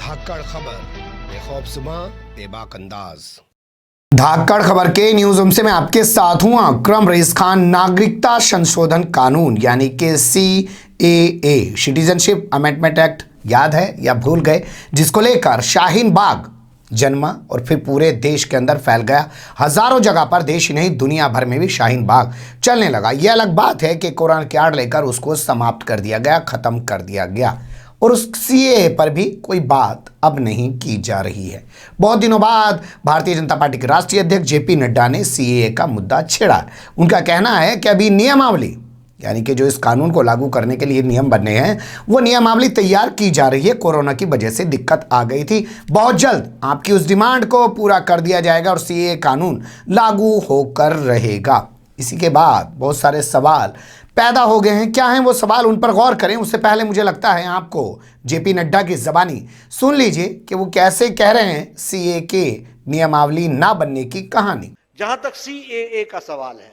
धाकड़ खबर, बेखौफसमा बेबाक अंदाज। धाकड़ खबर के न्यूज रूम से मैं आपके साथ हूं अकरम रईस खान। नागरिकता संशोधन कानून यानी कि CAA सिटीजनशिप अमेंडमेंट एक्ट याद है या भूल गए, जिसको लेकर शाहीन बाग जन्मा और फिर पूरे देश के अंदर फैल गया। हजारों जगह पर, देश ही नहीं दुनिया भर में भी शाहीन बाग चलने लगा। यह अलग बात है कि कुरान की आड़ लेकर उसको समाप्त कर दिया गया, खत्म कर दिया गया और उस CAA पर भी कोई बात अब नहीं की जा रही है। बहुत दिनों बाद भारतीय जनता पार्टी के राष्ट्रीय अध्यक्ष JP नड्डा ने CAA का मुद्दा छेड़ा। उनका कहना है कि अभी नियमावली यानी कि जो इस कानून को लागू करने के लिए नियम बनने हैं, वो नियमावली तैयार की जा रही है। कोरोना की वजह से दिक्कत आ गई थी। बहुत जल्द आपकी उस डिमांड को पूरा कर दिया जाएगा और CAA कानून लागू होकर रहेगा। इसी के बाद बहुत सारे सवाल पैदा हो गए हैं। क्या हैं वो सवाल, उन पर गौर करें। उससे पहले मुझे लगता है आपको JP नड्डा की ज़बानी सुन लीजिए कि वो कैसे कह रहे हैं CAA के नियमावली ना बनने की कहानी। जहां तक CAA का सवाल है,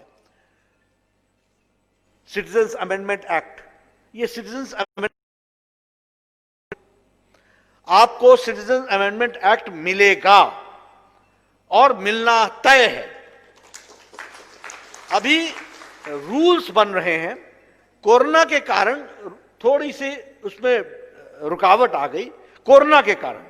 सिटीजन्स अमेंडमेंट एक्ट, ये सिटीजन्स अमेंडमेंट, आपको सिटीजन अमेंडमेंट एक्ट मिलेगा और मिलना तय है। अभी रूल्स बन रहे हैं। कोरोना के कारण थोड़ी सी उसमें रुकावट आ गई, कोरोना के कारण,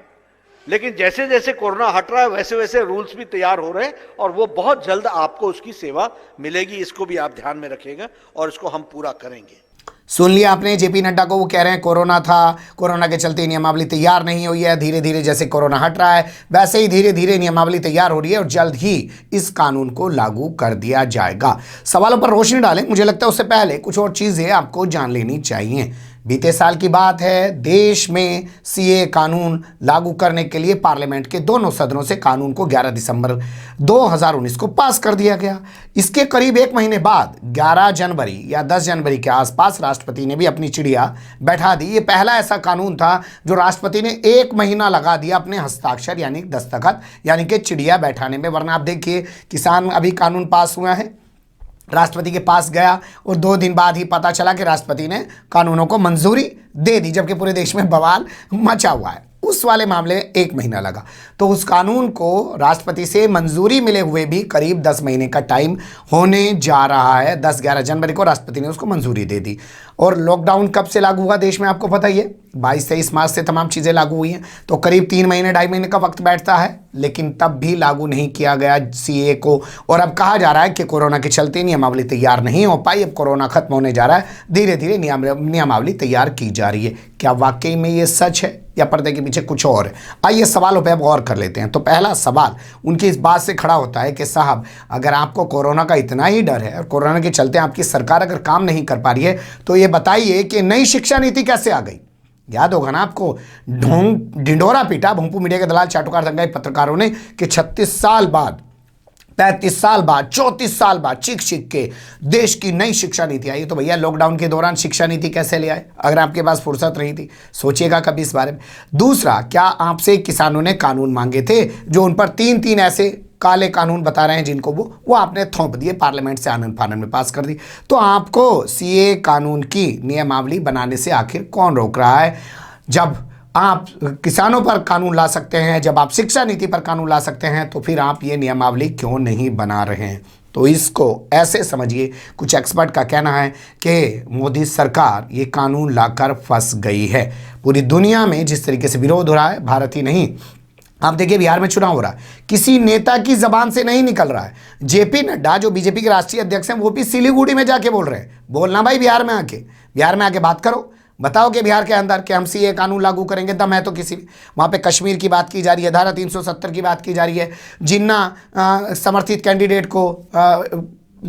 लेकिन जैसे जैसे कोरोना हट रहा है वैसे वैसे रूल्स भी तैयार हो रहे हैं और वो बहुत जल्द आपको उसकी सेवा मिलेगी। इसको भी आप ध्यान में रखिएगा और इसको हम पूरा करेंगे। सुन लिया आपने JP नड्डा को। वो कह रहे हैं कोरोना था, कोरोना के चलते नियमावली तैयार नहीं हुई है। धीरे धीरे जैसे कोरोना हट रहा है वैसे ही धीरे धीरे नियमावली तैयार हो रही है और जल्द ही इस कानून को लागू कर दिया जाएगा। सवालों पर रोशनी डालें। मुझे लगता है उससे पहले कुछ और चीज़ें आपको जान लेनी चाहिए। बीते साल की बात है, देश में CAA कानून लागू करने के लिए पार्लियामेंट के दोनों सदनों से कानून को 11 दिसंबर 2019 को पास कर दिया गया। इसके करीब एक महीने बाद 11 जनवरी या 10 जनवरी के आसपास राष्ट्रपति ने भी अपनी चिड़िया बैठा दी। ये पहला ऐसा कानून था जो राष्ट्रपति ने 1 महीना लगा दिया अपने हस्ताक्षर यानी दस्तखत यानी कि चिड़िया बैठाने में। वरना आप देखिए, किसान अभी कानून पास हुआ है, राष्ट्रपति के पास गया और 2 दिन बाद ही पता चला कि राष्ट्रपति ने कानूनों को मंजूरी दे दी, जबकि पूरे देश में बवाल मचा हुआ है। उस वाले मामले में 1 महीना लगा। तो उस कानून को राष्ट्रपति से मंजूरी मिले हुए भी करीब 10 महीने का टाइम होने जा रहा है। 10-11 जनवरी को राष्ट्रपति ने उसको मंजूरी दे दी। और लॉकडाउन कब से लागू हुआ देश में आपको पता ही है, 22-23 मार्च से तमाम चीज़ें लागू हुई हैं। तो करीब 3 महीने 2.5 महीने का वक्त बैठता है, लेकिन तब भी लागू नहीं किया गया CAA को। और अब कहा जा रहा है कि कोरोना के चलते नियमावली तैयार नहीं हो पाई। अब कोरोना खत्म होने जा रहा है, धीरे धीरे नियमावली तैयार की जा रही है। क्या वाकई में ये सच है या पर्दे के पीछे कुछ और है? आइए सवालों पर अब गौर कर लेते हैं। तो पहला सवाल उनकी इस बात से खड़ा होता है कि साहब, अगर आपको कोरोना का इतना ही डर है और कोरोना के चलते आपकी सरकार अगर काम नहीं कर पा रही है, तो ये बताइए कि नई शिक्षा नीति कैसे आ गई। याद होगा ना आपको, ढिंढोरा पीटा भोंपू मीडिया के दलाल चाटुकार दंगाई पत्रकारों ने कि 36 साल बाद, 35 साल बाद, 34 साल बाद चीख चीख के देश की नई शिक्षा नीति आई। तो भैया लॉकडाउन के दौरान शिक्षा नीति कैसे ले आए अगर आपके पास फुर्सत नहीं थी? सोचिएगा कभी इस बारे में। दूसरा, क्या आपसे किसानों ने कानून मांगे थे जो उन पर 3-3 ऐसे काले कानून बता रहे हैं जिनको वो आपने थोप दिए, पार्लियामेंट से आनंद फानन में पास कर दी? तो आपको CAA कानून की नियमावली बनाने से आखिर कौन रोक रहा है? जब आप किसानों पर कानून ला सकते हैं, जब आप शिक्षा नीति पर कानून ला सकते हैं, तो फिर आप ये नियमावली क्यों नहीं बना रहे हैं? तो इसको ऐसे समझिए, कुछ एक्सपर्ट का कहना है कि मोदी सरकार ये कानून लाकर फंस गई है। पूरी दुनिया में जिस तरीके से विरोध हो रहा है, भारत ही नहीं, आप देखिए बिहार में चुनाव हो रहा है, किसी नेता की जबान से नहीं निकल रहा है। JP नड्डा जो BJP के राष्ट्रीय अध्यक्ष हैं, वो भी सिलीगुड़ी में जाके बोल रहे हैं। बोलना भाई, बिहार में आके बात करो, बताओ कि बिहार के अंदर कि हम CAA कानून लागू करेंगे। दम है तो किसी भी, वहाँ पे कश्मीर की बात की जा रही है, धारा 370 की बात की जा रही है, जिन्ना समर्थित कैंडिडेट को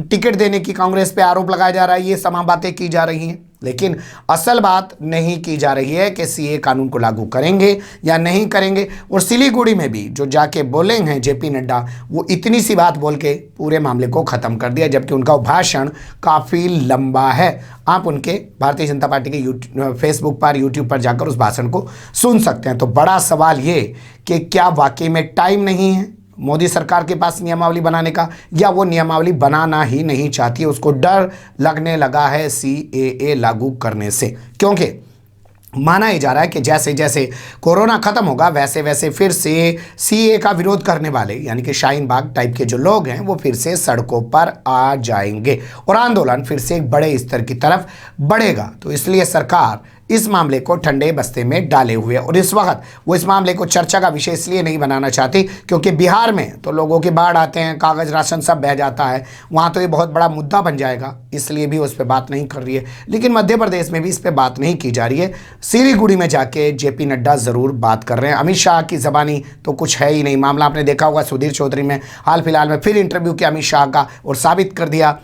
टिकट देने की कांग्रेस पे आरोप लगाया जा रहा है। ये तमाम बातें की जा रही हैं, लेकिन असल बात नहीं की जा रही है कि CAA कानून को लागू करेंगे या नहीं करेंगे। और सिलीगुड़ी में भी जो जाके बोले हैं JP नड्डा, वो इतनी सी बात बोल के पूरे मामले को ख़त्म कर दिया, जबकि उनका भाषण काफ़ी लंबा है। आप उनके भारतीय जनता पार्टी के फेसबुक पर, यूट्यूब पर जाकर उस भाषण को सुन सकते हैं। तो बड़ा सवाल ये कि क्या वाकई में टाइम नहीं है मोदी सरकार के पास नियमावली बनाने का, या वो नियमावली बनाना ही नहीं चाहती, उसको डर लगने लगा है CAA लागू करने से? क्योंकि माना ही जा रहा है कि जैसे जैसे कोरोना खत्म होगा वैसे वैसे फिर से सीए का विरोध करने वाले यानी कि शाहीन बाग टाइप के जो लोग हैं वो फिर से सड़कों पर आ जाएंगे और आंदोलन फिर से एक बड़े स्तर की तरफ बढ़ेगा। तो इसलिए सरकार इस मामले को ठंडे बस्ते में डाले हुए है और इस वक्त वो इस मामले को चर्चा का विषय इसलिए नहीं बनाना चाहती क्योंकि बिहार में तो लोगों के बाढ़ आते हैं, कागज राशन सब बह जाता है, वहाँ तो ये बहुत बड़ा मुद्दा बन जाएगा, इसलिए भी उस पर बात नहीं कर रही है। लेकिन मध्य प्रदेश में भी इस पर बात नहीं की जा रही है। सिलीगुड़ी में जाके जेपी नड्डा ज़रूर बात कर रहे हैं। अमित शाह की ज़बानी तो कुछ है ही नहीं मामला। आपने देखा होगा सुधीर चौधरी में हाल फिलहाल में फिर इंटरव्यू किया अमित शाह का और साबित कर दिया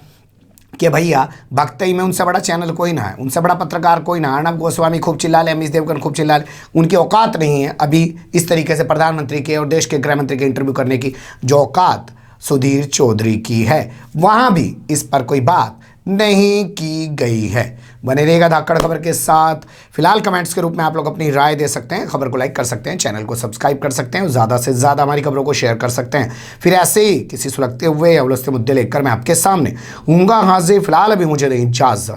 कि भैया भक्तई में उनसे बड़ा चैनल कोई ना है, उनसे बड़ा पत्रकार कोई ना है। अर्णब गोस्वामी खूब चिल्ला ले, अमित देवगन खूब चिल्ला ले, उनकी औकात नहीं है अभी इस तरीके से प्रधानमंत्री के और देश के गृह मंत्री के इंटरव्यू करने की जो औकात सुधीर चौधरी की है। वहाँ भी इस पर कोई बात नहीं की गई है। बने रहेगा धाकड़ खबर के साथ। फिलहाल कमेंट्स के रूप में आप लोग अपनी राय दे सकते हैं, खबर को लाइक कर सकते हैं, चैनल को सब्सक्राइब कर सकते हैं और ज़्यादा से ज़्यादा हमारी खबरों को शेयर कर सकते हैं। फिर ऐसे ही किसी सुलगते हुए या उलझते मुद्दे लेकर मैं आपके सामने हूँगा हाजिर। फिलहाल अभी मुझे दें इजाज़त।